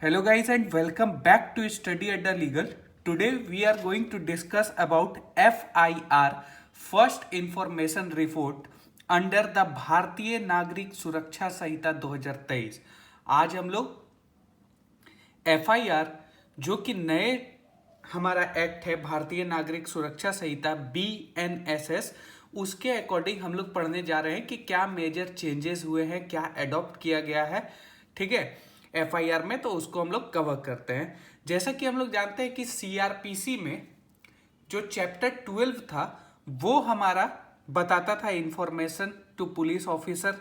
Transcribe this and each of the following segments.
Hello guys and welcome back to Study Adda Legal. Today we are going to discuss about FIR First Information Report under the भारतीय नागरिक सुरक्षा संहिता 2023। आज हम लोग FIR जो कि नए हमारा एक्ट है भारतीय नागरिक सुरक्षा संहिता BNSS, उसके अकॉर्डिंग हम लोग पढ़ने जा रहे हैं कि क्या मेजर चेंजेस हुए हैं, क्या एडॉप्ट किया गया है। ठीक है, FIR में तो उसको हम लोग कवर करते हैं। जैसा कि हम लोग जानते हैं कि CRPC में जो चैप्टर 12 था वो हमारा बताता था इंफॉर्मेशन टू पुलिस ऑफिसर।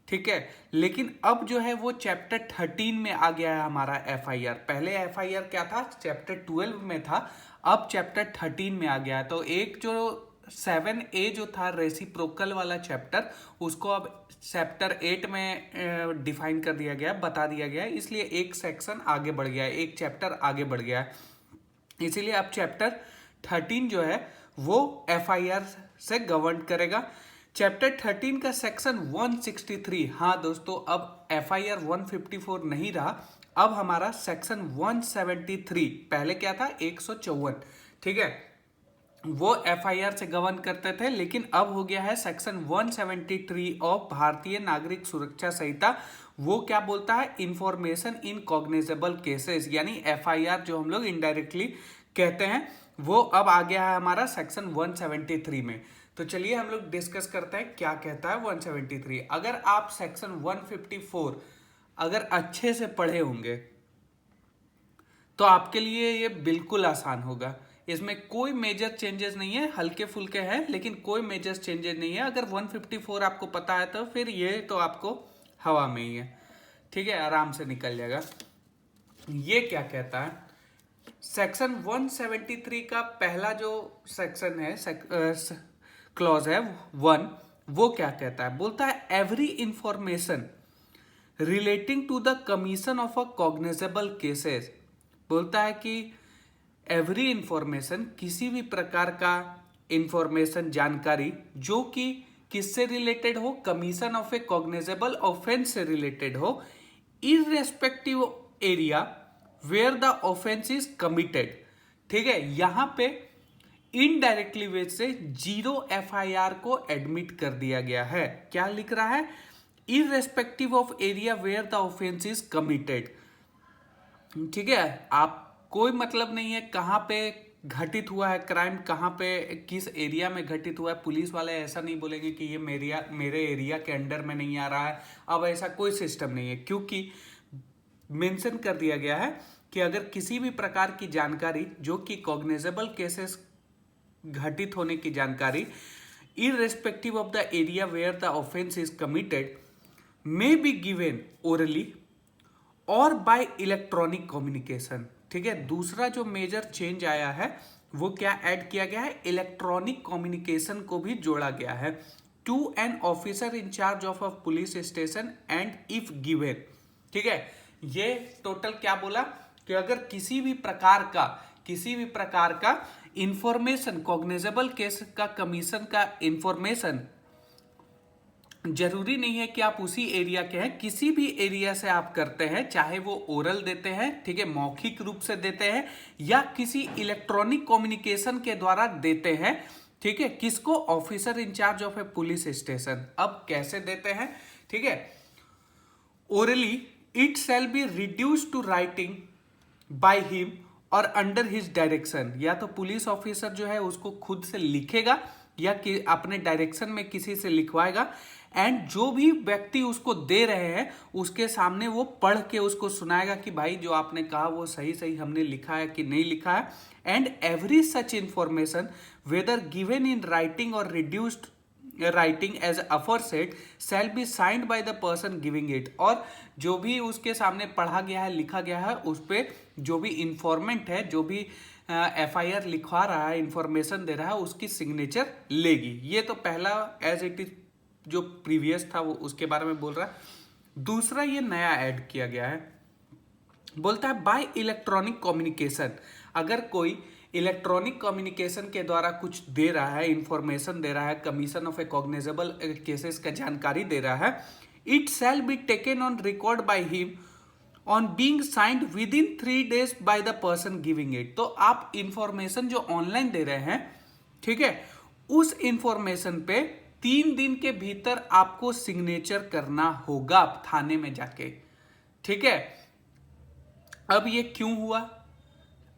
ठीक है, लेकिन अब जो है वो चैप्टर 13 में आ गया है हमारा FIR। पहले FIR क्या था, चैप्टर 12 में था, अब चैप्टर 13 में आ गया है। तो एक जो 7A जो था रेसिप्रोकल वाला चैप्टर, उसको अब चैप्टर 8 में डिफाइन कर दिया गया, बता दिया गया है, इसलिए एक सेक्शन आगे बढ़ गया है, एक चैप्टर आगे बढ़ गया है। इसीलिए अब चैप्टर 13 जो है वो FIR से गवर्न करेगा। चैप्टर 13 का सेक्शन 163, हाँ दोस्तों, अब FIR 154 नहीं रहा, अब हमारा सेक्शन 173, पहले क्या था 154, ठीक है, वो FIR से गवर्न करते थे, लेकिन अब हो गया है सेक्शन 173 ऑफ भारतीय नागरिक सुरक्षा संहिता। वो क्या बोलता है, इंफॉर्मेशन इन कॉग्निजेबल केसेस, यानी FIR जो हम लोग इनडायरेक्टली कहते हैं, वो अब आ गया है हमारा सेक्शन 173 में। तो चलिए हम लोग डिस्कस करते हैं क्या कहता है 173। अगर आप सेक्शन 154 अगर अच्छे से पढ़े होंगे तो आपके लिए ये बिल्कुल आसान होगा। इसमें कोई मेजर चेंजेस नहीं है, हल्के फुल्के हैं लेकिन कोई मेजर चेंजेस नहीं है। अगर 154 आपको पता है तो फिर ये तो आपको हवा में ही है, ठीक है, आराम से निकल जाएगा। ये क्या कहता है, सेक्शन 173 का पहला जो सेक्शन है, क्लॉज है 1, वो क्या कहता है, बोलता है every information relating to the commission of a cognizable cases. बोलता है कि एवरी इंफॉर्मेशन, किसी भी प्रकार का इंफॉर्मेशन, जानकारी जो कि किससे रिलेटेड हो, commission of a cognizable offence से रिलेटेड हो, irrespective area where the offence is committed. ठीक है, यहां पे इनडायरेक्टली वे से 0 FIR को एडमिट कर दिया गया है। क्या लिख रहा है, irrespective of area where the offence is committed. ठीक है, आप कोई मतलब नहीं है कहाँ पे घटित हुआ है क्राइम, कहाँ पे किस एरिया में घटित हुआ है, पुलिस वाले ऐसा नहीं बोलेंगे कि ये मेरे एरिया के अंडर में नहीं आ रहा है। अब ऐसा कोई सिस्टम नहीं है, क्योंकि मेंशन कर दिया गया है कि अगर किसी भी प्रकार की जानकारी जो कि कॉग्निजेबल केसेस घटित होने की जानकारी, irrespective of the area where the offence is committed, may be given orally और बाय इलेक्ट्रॉनिक कम्युनिकेशन। ठीक है, दूसरा जो मेजर चेंज आया है वो क्या ऐड किया गया है, इलेक्ट्रॉनिक कम्युनिकेशन को भी जोड़ा गया है to an officer in charge of a police station and if given. ठीक है, ये टोटल क्या बोला कि अगर किसी भी प्रकार का इंफॉर्मेशन, कॉग्निजेबल केस का कमीशन का इंफॉर्मेशन, जरूरी नहीं है कि आप उसी एरिया के हैं, किसी भी एरिया से आप करते हैं, चाहे वो ओरल देते हैं, ठीक है, मौखिक रूप से देते हैं, या किसी इलेक्ट्रॉनिक कम्युनिकेशन के द्वारा देते हैं। ठीक है, किसको, officer in charge of a police station. अब कैसे देते हैं, ठीक है, orally it shall be reduce to writing by him और अंडर हिज डायरेक्शन। या तो पुलिस ऑफिसर जो है उसको खुद से लिखेगा या कि अपने डायरेक्शन में किसी से लिखवाएगा, एंड जो भी व्यक्ति उसको दे रहे हैं उसके सामने वो पढ़ के उसको सुनाएगा कि भाई जो आपने कहा वो सही सही हमने लिखा है कि नहीं लिखा है। And every such information whether given in writing और reduced writing as aforesaid shall be signed by the person giving it. और जो भी उसके सामने पढ़ा गया है, लिखा गया है, उस पर जो भी इंफॉर्मेंट है, जो भी FIR लिखवा रहा है, इंफॉर्मेशन दे रहा है, उसकी सिग्नेचर लेगी। ये तो पहला एज इट इज जो प्रीवियस था वो उसके बारे में बोल रहा है। दूसरा ये नया ऐड किया गया है, बोलता है बाय इलेक्ट्रॉनिक कम्युनिकेशन। अगर कोई इलेक्ट्रॉनिक कम्युनिकेशन के द्वारा कुछ दे रहा है, इंफॉर्मेशन दे रहा है, commission of a cognizable cases का जानकारी दे रहा है, it shall be taken on record by him on being signed with in 3 days bye the person giving it. तो आप इंफॉर्मेशन जो ऑनलाइन दे रहे हैं, ठीक है, उस इंफॉर्मेशन पे 3 दिन के भीतर आपको सिग्नेचर करना होगा थाने में जाके, ठीक है। अब ये क्यों हुआ?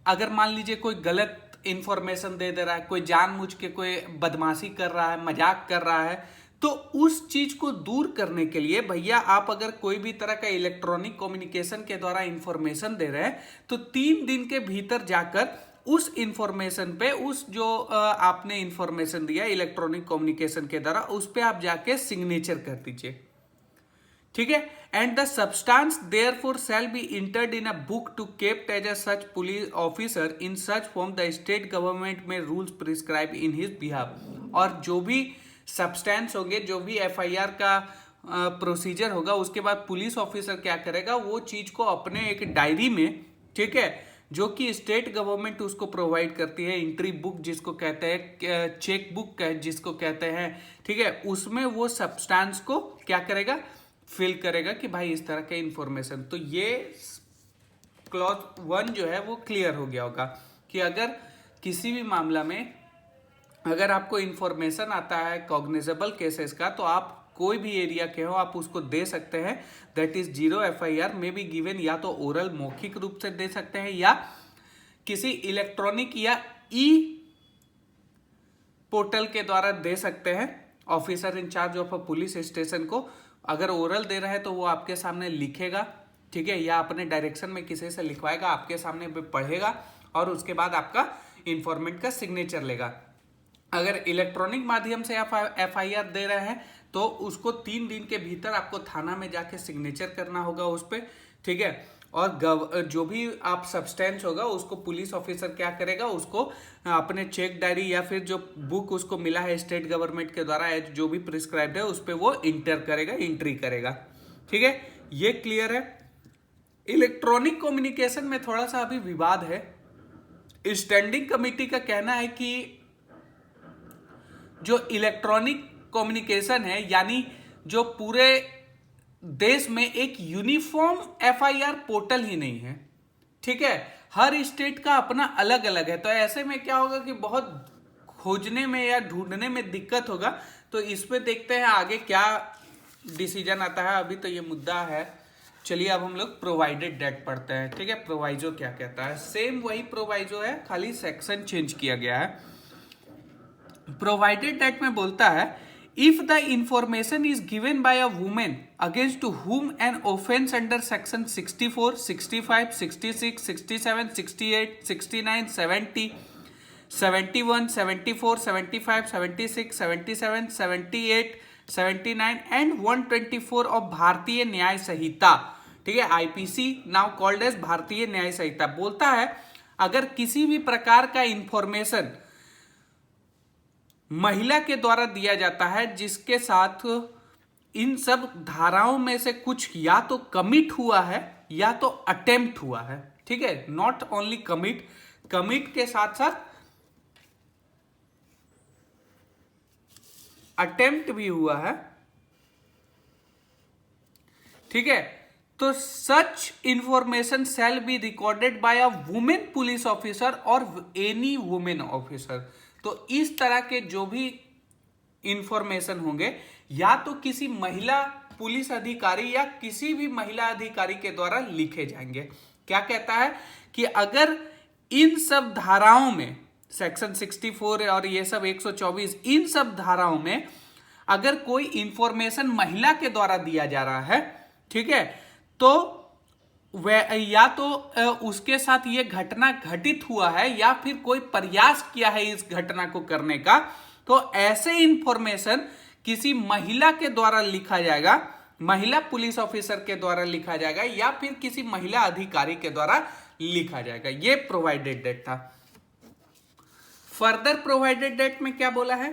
अगर मान लीजिए कोई गलत इंफॉर्मेशन दे रहा है, कोई जानबूझ के कोई बदमाशी कर रहा है, मजाक कर रहा है, तो उस चीज को दूर करने के लिए भैया आप अगर कोई भी तरह का इलेक्ट्रॉनिक कम्युनिकेशन के द्वारा इंफॉर्मेशन दे रहे हैं तो 3 दिन के भीतर जाकर उस इंफॉर्मेशन पे, उस जो आपने इंफॉर्मेशन दिया इलेक्ट्रॉनिक कम्युनिकेशन के द्वारा, उस पे आप जाके सिग्नेचर कर दीजिए, ठीक है। And the substance therefore shall be entered in a book to kept as a such police officer in such form the state government may rules prescribe in his behalf. और जो भी सब्सटेंस होंगे, जो भी एफआईआर का procedure होगा, उसके बाद पुलिस ऑफिसर क्या करेगा, वो चीज को अपने एक डायरी में, ठीक है, जो कि स्टेट गवर्नमेंट उसको प्रोवाइड करती है, एंट्री बुक जिसको कहते हैं, चेक बुक जिसको कहते हैं, ठीक है, उसमें वो सब्सटेंस को क्या करेगा, फिल करेगा कि भाई इस तरह के इंफॉर्मेशन। तो ये क्लॉज 1 जो है वो क्लियर हो गया होगा कि अगर किसी भी मामला में अगर आपको इंफॉर्मेशन आता है कॉग्निजेबल केसेस का, तो आप कोई भी एरिया के हो आप उसको दे सकते हैं। दैट इज 0 FIR में बी गिवन, या तो ओरल मौखिक रूप से दे सकते हैं या किसी इलेक्ट्रॉनिक या ई पोर्टल के द्वारा दे सकते हैं। Officer in charge of a police station को अगर ओरल दे रहा है तो वो आपके सामने लिखेगा, ठीक है, या अपने डायरेक्शन में किसी से लिखवाएगा, आपके सामने पढ़ेगा और उसके बाद आपका इंफॉर्मेंट का सिग्नेचर लेगा। अगर इलेक्ट्रॉनिक माध्यम से आप FIR दे रहे हैं तो उसको 3 दिन के भीतर आपको थाना में जाके सिग्नेचर करना होगा उस पर, ठीक है। और जो भी आप सब्सटेंस होगा उसको पुलिस ऑफिसर क्या करेगा, उसको अपने चेक डायरी या फिर जो बुक उसको मिला है स्टेट गवर्नमेंट के द्वारा जो भी प्रिस्क्राइब्ड है उस पर वो एंट्री करेगा, ठीक है। ये क्लियर है। इलेक्ट्रॉनिक कम्युनिकेशन में थोड़ा सा अभी विवाद है। स्टैंडिंग कमेटी का कहना है कि जो इलेक्ट्रॉनिक कम्युनिकेशन है, यानी जो पूरे देश में एक यूनिफॉर्म FIR पोर्टल ही नहीं है, ठीक है, हर स्टेट का अपना अलग अलग है। तो ऐसे में क्या होगा कि बहुत खोजने में या ढूंढने में दिक्कत होगा। तो इस पे देखते हैं आगे क्या डिसीजन आता है। अभी तो ये मुद्दा है। चलिए अब हम लोग प्रोवाइडेड डेट पढ़ते हैं, ठीक है। प्रोवाइजो क्या कहता है, सेम वही प्रोवाइजो है, खाली सेक्शन चेंज किया गया है। प्रोवाइडेड डेट में बोलता है if the information is given by a woman against to whom an offense under section 64, 65, 66, 67, 68, 69, 70, 71, 74, 75, 76, 77, 78, 79 and 124 of भारतीय न्याय संहिता, ठीक है, IPC नाउ कॉल्ड एज भारतीय न्याय संहिता, बोलता है अगर किसी भी प्रकार का इंफॉर्मेशन महिला के द्वारा दिया जाता है जिसके साथ इन सब धाराओं में से कुछ या तो कमिट हुआ है या तो अटेम्प्ट हुआ है, ठीक है, नॉट ओनली कमिट के साथ साथ अटेम्प्ट भी हुआ है, ठीक है। तो सच information shall be recorded by a women police officer और एनी वुमेन ऑफिसर। तो इस तरह के जो भी इंफॉर्मेशन होंगे या तो किसी महिला पुलिस अधिकारी या किसी भी महिला अधिकारी के द्वारा लिखे जाएंगे। क्या कहता है कि अगर इन सब धाराओं में सेक्शन 64 और ये सब 124, इन सब धाराओं में अगर कोई इंफॉर्मेशन महिला के द्वारा दिया जा रहा है, ठीक है, तो वह या तो उसके साथ ये घटना घटित हुआ है या फिर कोई प्रयास किया है इस घटना को करने का, तो ऐसे इंफॉर्मेशन किसी महिला के द्वारा लिखा जाएगा, महिला पुलिस ऑफिसर के द्वारा लिखा जाएगा या फिर किसी महिला अधिकारी के द्वारा लिखा जाएगा। ये प्रोवाइडेड डेट था। फर्दर प्रोवाइडेड डेट में क्या बोला है,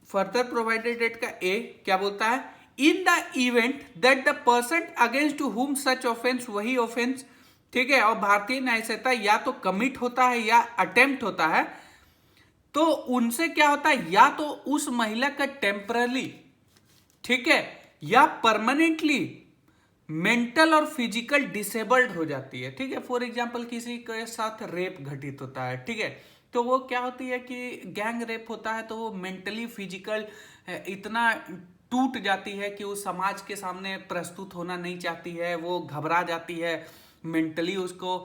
फर्दर प्रोवाइडेड डेट का ए क्या बोलता है, in the event that the person against to whom such offence, वही ऑफेंस, ठीक है, और भारतीय न्याय संहिता या तो कमिट होता है या अटेम्प्ट होता है, तो उनसे क्या होता है, या तो उस महिला का टेम्पररी, ठीक है, या परमानेंटली मेंटल और फिजिकल डिसेबल्ड हो जाती है, ठीक है। फॉर एग्जांपल किसी के साथ रेप घटित होता है, ठीक है, तो वो क्या होती है कि गैंग रेप होता है तो वो मेंटली फिजिकल इतना टूट जाती है कि वो समाज के सामने प्रस्तुत होना नहीं चाहती है, वो घबरा जाती है, मेंटली उसको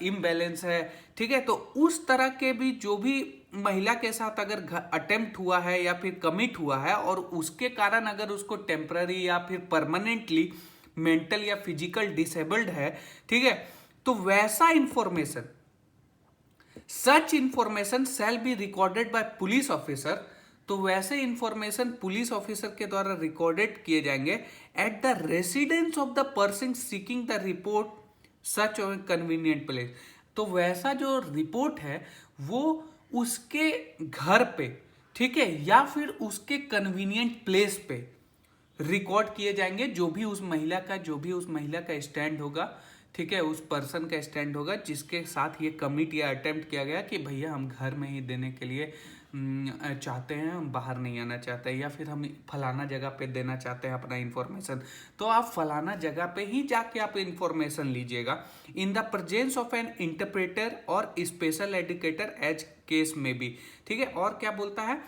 इम्बैलेंस है, ठीक है। तो उस तरह के भी जो भी महिला के साथ अगर अटेम्प्ट हुआ है या फिर कमिट हुआ है और उसके कारण अगर उसको टेम्पररी या फिर परमानेंटली मेंटल या फिजिकल डिसेबल्ड है, ठीक है, तो वैसा information, such information shall be recorded by police officer, तो वैसे इंफॉर्मेशन पुलिस ऑफिसर के द्वारा रिकॉर्डेड किए जाएंगे at the residence of the person seeking the report such और कन्वीनियंट प्लेस। तो वैसा जो रिपोर्ट है वो उसके घर पे, ठीक है, या फिर उसके कन्वीनियंट प्लेस पे रिकॉर्ड किए जाएंगे, जो भी उस महिला का स्टैंड होगा, ठीक है, उस पर्सन का स्टैंड होगा जिसके साथ ये कमिट या अटेम्प्ट किया गया कि भैया हम घर में ही देने के लिए चाहते हैं, हम बाहर नहीं आना चाहते, या फिर हम फलाना जगह पे देना चाहते हैं अपना इंफॉर्मेशन, तो आप फलाना जगह पे ही जाके आप इंफॉर्मेशन लीजिएगा in the presence of N interpreter और स्पेशल एडुकेटर एज केस में भी, ठीक है। और क्या बोलता है,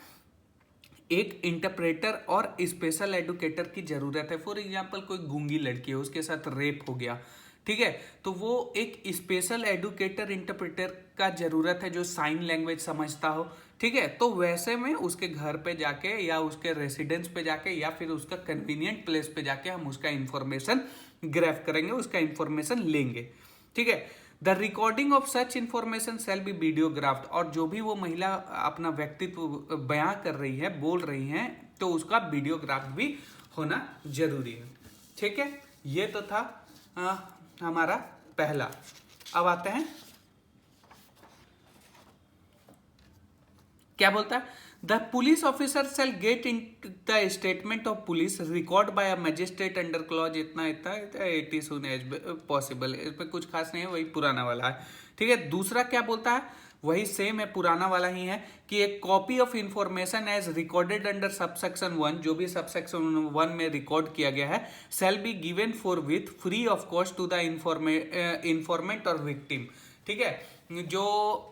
एक इंटरप्रेटर और स्पेशल एडुकेटर की जरूरत है। फॉर एग्जांपल कोई गूंगी लड़की है, उसके साथ रेप हो गया, ठीक है, तो वो एक स्पेशल एडुकेटर इंटरप्रेटर का जरूरत है जो साइन लैंग्वेज समझता हो, ठीक है। तो वैसे में उसके घर पे जाके या उसके रेसिडेंस पे जाके या फिर उसका कन्वीनियंट प्लेस पे जाके हम उसका इंफॉर्मेशन ग्रैब करेंगे, उसका इंफॉर्मेशन लेंगे, ठीक है। The recording of such information shall be videographed, और जो भी वो महिला अपना व्यक्तित्व बयां कर रही है, बोल रही है, तो उसका वीडियोग्राफ भी होना जरूरी है, ठीक है। ये तो था हमारा पहला। अब आते हैं, क्या बोलता है, the police officer shall get in the statement of police record by a magistrate under clause इतना इतना it is soon as possible. इसमें कुछ खास नहीं है, वही पुराना वाला है, ठीक है। दूसरा क्या बोलता है, वही सेम है, पुराना वाला ही है कि एक copy of information as recorded under subsection 1, जो भी सबसेक्शन 1 में रिकॉर्ड किया गया है, shall be given for with free of cost to the informant और विक्टिम, ठीक है। जो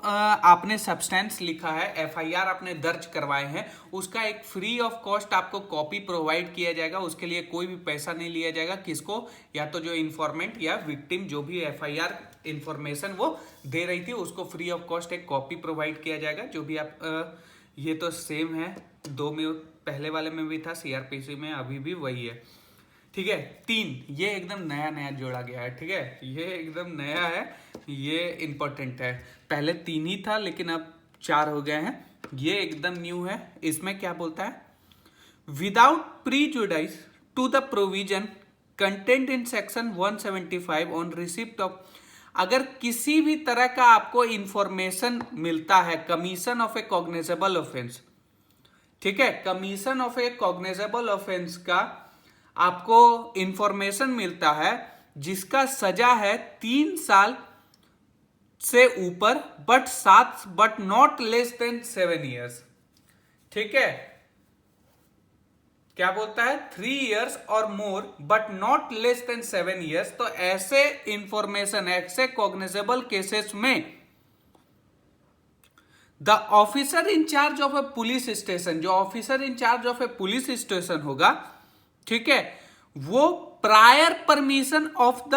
आपने सब्सटेंस लिखा है, एफआईआर आपने दर्ज करवाए हैं, उसका एक फ्री ऑफ कॉस्ट आपको कॉपी प्रोवाइड किया जाएगा, उसके लिए कोई भी पैसा नहीं लिया जाएगा। किसको, या तो जो इंफॉर्मेंट या विक्टिम, जो भी एफआईआर इंफॉर्मेशन वो दे रही थी, उसको फ्री ऑफ कॉस्ट एक कॉपी प्रोवाइड किया जाएगा। जो भी आप ये तो सेम है, 2 में पहले वाले में भी था, सीआरपीसी में अभी भी वही है, ठीक है। 3, ये एकदम नया नया जोड़ा गया है, ठीक है, ये एकदम नया है, ये इंपॉर्टेंट है। पहले 3 ही था लेकिन अब 4 हो गए हैं, ये एकदम न्यू है। इसमें क्या बोलता है, without prejudice to the provision content in section 175 on receipt of, अगर किसी भी तरह का आपको इंफॉर्मेशन मिलता है commission of a cognizable offence, ठीक है, commission of a cognizable offence का आपको इंफॉर्मेशन मिलता है जिसका सजा है 3 साल से ऊपर but not less than 7 years, ठीक है। क्या बोलता है, 3 ईयर्स और more but not less than 7 years. तो ऐसे इंफॉर्मेशन, ऐसे कॉग्निजेबल केसेस में the officer in charge of a police station, जो officer in charge of a police station होगा, ठीक है, वो prior permission of the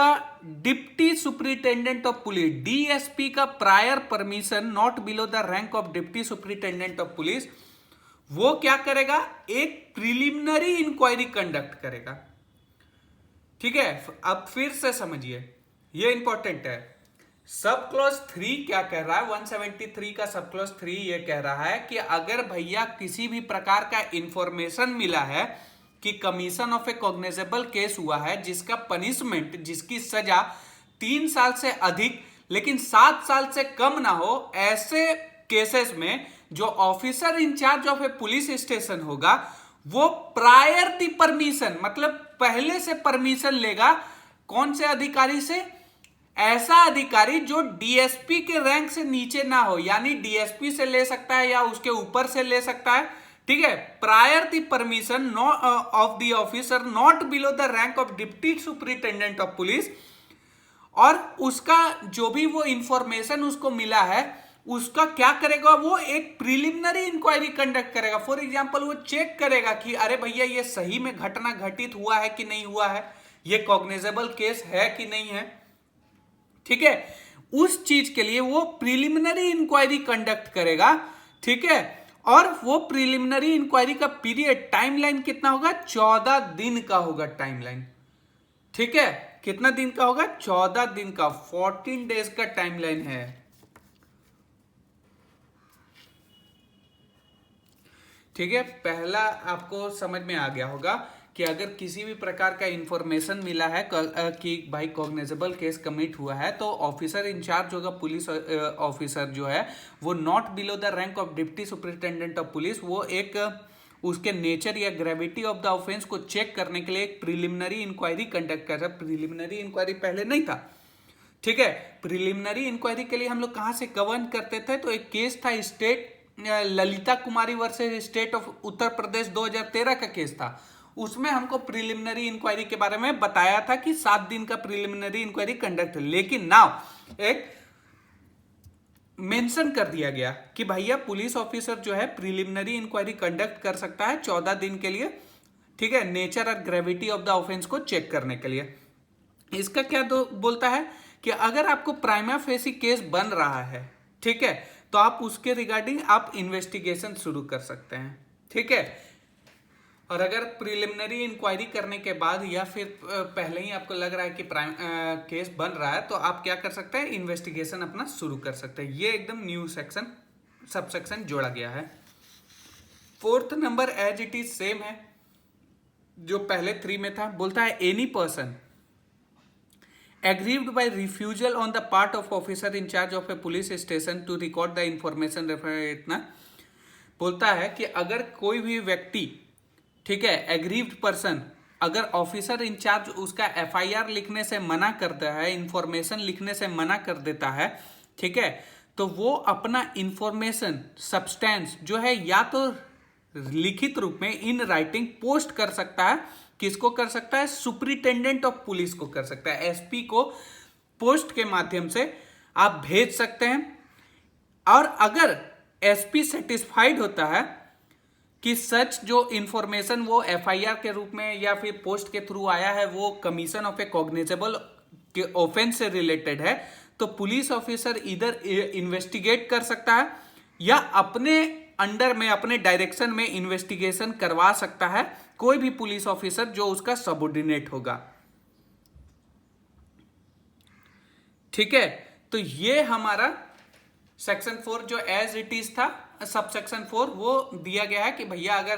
deputy superintendent of police, DSP का prior permission not below the rank of deputy superintendent of police, वो क्या करेगा, एक प्रिलिमिनरी इंक्वायरी कंडक्ट करेगा, ठीक है। अब फिर से समझिए, ये इंपॉर्टेंट है। सब क्लॉज 3 क्या कह रहा है, 173 का सब क्लॉज 3 ये कह रहा है कि अगर भैया किसी भी प्रकार का इंफॉर्मेशन मिला है कि commission of a cognizable case हुआ है जिसका पनिशमेंट, जिसकी सजा 3 साल से अधिक लेकिन 7 साल से कम ना हो, ऐसे केसेस में जो officer in charge of a police station होगा वो प्रायर दी परमिशन, मतलब पहले से परमिशन लेगा, कौन से अधिकारी से, ऐसा अधिकारी जो डीएसपी के रैंक से नीचे ना हो, यानी डीएसपी से ले सकता है या उसके ऊपर से ले सकता है, ठीक है, prior the permission of the officer not below the rank of deputy superintendent of police, और उसका जो भी वो इंफॉर्मेशन उसको मिला है उसका क्या करेगा, वो एक प्रिलिमिनरी इंक्वायरी कंडक्ट करेगा। फॉर एग्जांपल वो चेक करेगा कि अरे भैया ये सही में घटना घटित हुआ है कि नहीं हुआ है, ये कॉग्निजेबल केस है कि नहीं है। ठीक है, उस चीज के लिए वो प्रिलिमिनरी इंक्वायरी कंडक्ट करेगा। ठीक है, और वो प्रिलिमिनरी इंक्वायरी का पीरियड टाइमलाइन कितना होगा, 14 दिन का होगा टाइमलाइन। ठीक है, कितना दिन का होगा, 14 दिन का, 14 डेज का टाइमलाइन है। ठीक है, पहला आपको समझ में आ गया होगा कि अगर किसी भी प्रकार का इंफॉर्मेशन मिला है कि भाई कॉग्निजेबल केस कमिट हुआ है, तो ऑफिसर इंचार्ज होगा, पुलिस ऑफिसर जो है वो not below the rank of deputy superintendent of police, वो एक उसके नेचर या ग्रेविटी ऑफ द ऑफेंस को चेक करने के लिए एक प्रिलिमिनरी इंक्वायरी कंडक्ट कर रहा है। प्रिलिमिनरी इंक्वायरी पहले नहीं था। ठीक है, प्रिलिमिनरी इंक्वायरी के लिए हम लोग कहां से गवर्न करते थे, तो एक केस था state Lalita Kumari versus state of Uttar Pradesh 2013 का केस था। उसमें हमको प्रिलिमिनरी इंक्वायरी के बारे में बताया था कि 7 दिन का प्रिलिमिनरी इंक्वायरी कंडक्ट, लेकिन नाउ एक मेंशन कर दिया गया कि भैया पुलिस ऑफिसर जो है प्रिलिमिनरी इंक्वायरी कंडक्ट कर सकता है 14 दिन के लिए। ठीक है, नेचर और ग्रेविटी ऑफ द ऑफेंस को चेक करने के लिए। इसका क्या बोलता है कि अगर आपको प्राइमा फेसी केस बन रहा है, ठीक है, तो आप उसके रिगार्डिंग आप इन्वेस्टिगेशन शुरू कर सकते हैं। ठीक है, और अगर प्रिलिमिनरी इंक्वायरी करने के बाद या फिर पहले ही आपको लग रहा है कि केस बन रहा है, तो आप क्या कर सकते हैं, इन्वेस्टिगेशन अपना शुरू कर सकते हैं। ये एकदम न्यू सेक्शन सब सेक्शन जोड़ा गया है। 4th number as it is same है जो पहले 3 में था। बोलता है any person aggrieved by refusal on the part of officer in charge of a police station to record the information referred। बोलता है कि अगर कोई भी व्यक्ति, ठीक है, एग्रीव्ड पर्सन अगर ऑफिसर इंचार्ज उसका एफआईआर लिखने से मना करता है, इंफॉर्मेशन लिखने से मना कर देता है, ठीक है, तो वो अपना इंफॉर्मेशन सब्सटेंस जो है या तो लिखित रूप में इन राइटिंग पोस्ट कर सकता है। किसको कर सकता है, सुपरिटेंडेंट ऑफ पुलिस को कर सकता है, एसपी को पोस्ट के माध्यम से आप भेज सकते हैं। और अगर एसपी सेटिस्फाइड होता है कि सच जो इंफॉर्मेशन वो एफआईआर के रूप में या फिर पोस्ट के थ्रू आया है वो कमीशन ऑफ ए कॉग्निजेबल के ऑफेंस से रिलेटेड है, तो पुलिस ऑफिसर इधर इन्वेस्टिगेट कर सकता है या अपने अंडर में अपने डायरेक्शन में इन्वेस्टिगेशन करवा सकता है कोई भी पुलिस ऑफिसर जो उसका सबऑर्डिनेट होगा। ठीक है, तो ये हमारा सेक्शन 4 जो एज इट इज था, सब सेक्शन 4 वो दिया गया है कि भैया अगर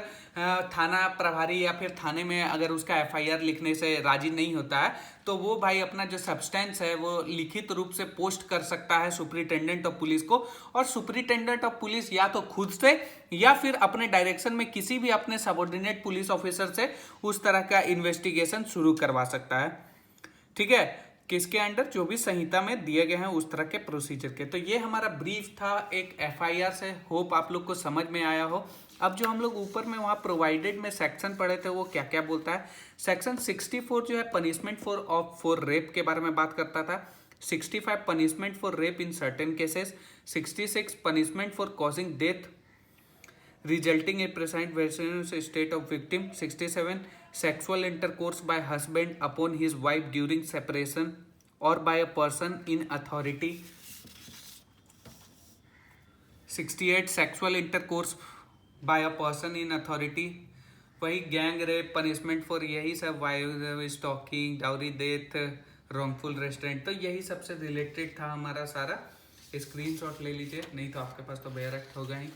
थाना प्रभारी या फिर थाने में अगर उसका एफआईआर लिखने से राजी नहीं होता है, तो वो भाई अपना जो सब्सटेंस है वो लिखित रूप से पोस्ट कर सकता है सुपरिटेंडेंट ऑफ पुलिस को, और सुपरिटेंडेंट ऑफ पुलिस या तो खुद से या फिर अपने डायरेक्शन में किसी भी अपने सबऑर्डिनेट पुलिस ऑफिसर से उस तरह का इन्वेस्टिगेशन शुरू करवा सकता है। ठीक है, किसके अंडर, जो भी संहिता में दिए गए हैं उस तरह के प्रोसीजर के। तो ये हमारा ब्रीफ था एक एफआईआर से, होप आप लोग को समझ में आया हो। अब जो हम लोग ऊपर में वहाँ प्रोवाइडेड में सेक्शन पढ़े थे वो क्या क्या बोलता है। सेक्शन 64 जो है पनिशमेंट फॉर रेप के बारे में बात करता था। 65 punishment for rape in certain cases. 66 punishment for causing death resulting in present various state of victim। 67 sexual intercourse by husband upon his wife during separation or by a person in authority। 68 sexual intercourse by a person in authority। वही gang rape punishment for यही सब, wild stalking, dowry death, wrongful restraint, तो यही सबसे related था हमारा सारा। Screenshot ले लीजिए, नहीं तो आपके पास तो बेयर एक्ट होगा ही।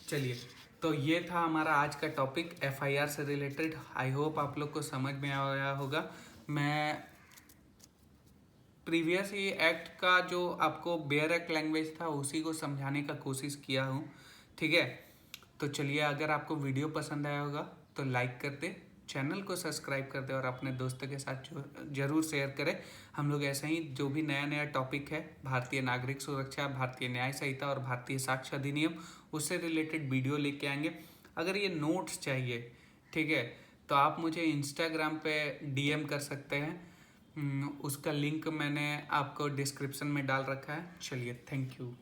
चलिए, तो ये था हमारा आज का टॉपिक एफआईआर से रिलेटेड। आई होप आप लोग को समझ में आया होगा। मैं प्रीवियस ही एक्ट का जो आपको बेयर एक्ट लैंग्वेज था उसी को समझाने का कोशिश किया हूँ। ठीक है, तो चलिए, अगर आपको वीडियो पसंद आया होगा तो लाइक कर दे, चैनल को सब्सक्राइब कर दे और अपने दोस्तों के साथ जरूर शेयर करें। हम लोग ऐसे ही जो भी नया नया टॉपिक है, भारतीय नागरिक सुरक्षा, भारतीय न्याय संहिता और भारतीय साक्ष्य अधिनियम, उससे रिलेटेड वीडियो लेके आएंगे। अगर ये नोट्स चाहिए, ठीक है, तो आप मुझे इंस्टाग्राम पे डीएम कर सकते हैं। उसका लिंक मैंने आपको डिस्क्रिप्शन में डाल रखा है। चलिए, थैंक यू।